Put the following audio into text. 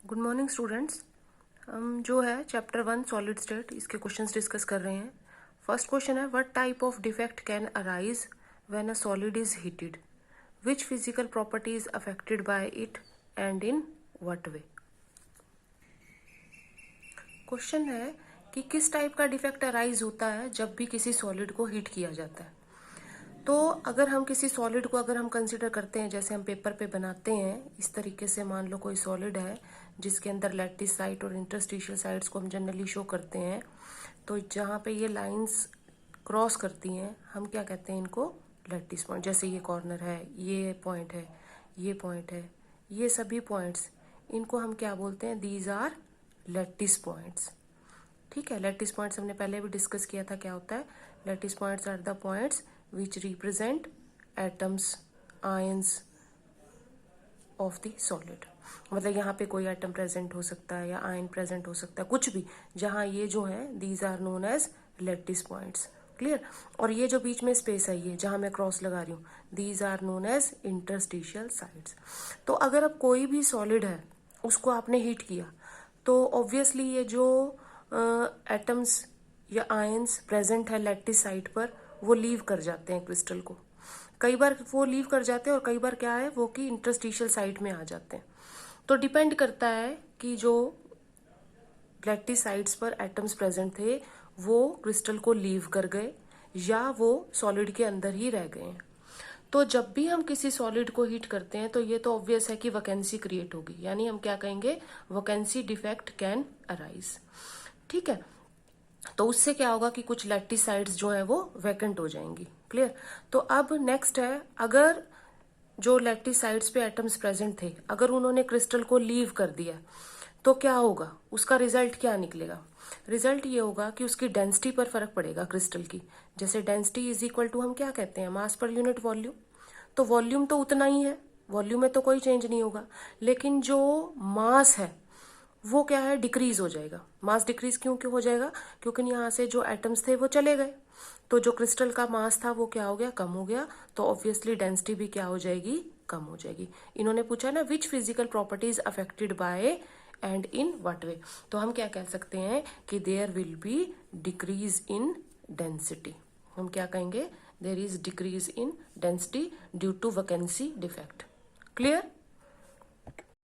Good morning students. हम जो है चैप्टर 1 सॉलिड स्टेट इसके क्वेश्चंस डिस्कस कर रहे हैं। फर्स्ट क्वेश्चन है what type of defect can arise when a solid is heated, which physical property is affected by it and in what way. Question है कि किस टाइप का defect arise होता है जब भी किसी सॉलिड को हीट किया जाता है। तो अगर हम किसी सॉलिड को अगर हम कंसिडर करते हैं, जैसे हम पेपर पे बनाते हैं, इस तरीके से मान लो कोई सॉलिड है जिसके अंदर लैटिस साइट और इंटरस्टिशियल साइड्स को हम जनरली शो करते हैं, तो जहाँ पे ये लाइंस क्रॉस करती हैं हम क्या कहते हैं, इनको लैटिस पॉइंट। जैसे ये कॉर्नर है, ये पॉइंट है, ये पॉइंट है, ये सभी पॉइंट्स, इनको हम क्या बोलते हैं, दीज आर लैटिस पॉइंट्स। ठीक है, लैटिस पॉइंट्स हमने पहले भी डिस्कस किया था क्या होता है। Lattice points are the points which represent atoms, ions of the solid. मतलब यहाँ पे कोई एटम प्रेजेंट हो सकता है या आयन प्रेजेंट हो सकता है, कुछ भी, जहाँ ये जो है these are known as lattice points. Clear. और ये जो बीच में स्पेस है, ये जहाँ मैं क्रॉस लगा रही हूँ, these are known as interstitial sides. तो अगर अब कोई भी सॉलिड है उसको आपने हीट किया तो ऑब्वियसली ये जो एटम्स या आयंस प्रेजेंट है लैटिस साइड पर, वो लीव कर जाते हैं क्रिस्टल को। कई बार वो लीव कर जाते हैं और कई बार क्या है वो कि इंटरस्टिशियल साइड में आ जाते हैं। तो डिपेंड करता है कि जो लैटिस साइड्स पर एटम्स प्रेजेंट थे वो क्रिस्टल को लीव कर गए या वो सॉलिड के अंदर ही रह गए हैं। तो जब भी हम किसी सॉलिड को हीट करते हैं तो ये तो ऑब्वियस है कि वैकेंसी क्रिएट होगी, यानी हम क्या कहेंगे, वैकेंसी डिफेक्ट कैन अराइज। ठीक है, तो उससे क्या होगा कि कुछ लैटिस साइड्स जो है वो वैकेंट हो जाएंगी। क्लियर। तो अब नेक्स्ट है, अगर जो लैटिस साइड्स पे एटम्स प्रेजेंट थे अगर उन्होंने क्रिस्टल को लीव कर दिया तो क्या होगा, उसका रिजल्ट क्या निकलेगा। रिजल्ट ये होगा कि उसकी डेंसिटी पर फर्क पड़ेगा क्रिस्टल की। जैसे डेंसिटी इज इक्वल टू हम क्या कहते हैं, मास पर यूनिट वॉल्यूम। तो वॉल्यूम तो उतना ही है, वॉल्यूम में तो कोई चेंज नहीं होगा, लेकिन जो मास है वो क्या है, डिक्रीज हो जाएगा। मास डिक्रीज क्यों क्यों हो जाएगा, क्योंकि यहाँ से जो एटम्स थे वो चले गए, तो जो क्रिस्टल का मास था वो क्या हो गया, कम हो गया। तो ऑब्वियसली डेंसिटी भी क्या हो जाएगी, कम हो जाएगी। इन्होंने पूछा ना which physical properties affected by and in what way, तो हम क्या कह सकते हैं कि there will be decrease in density. हम क्या कहेंगे, there is decrease in density due to vacancy defect. Clear.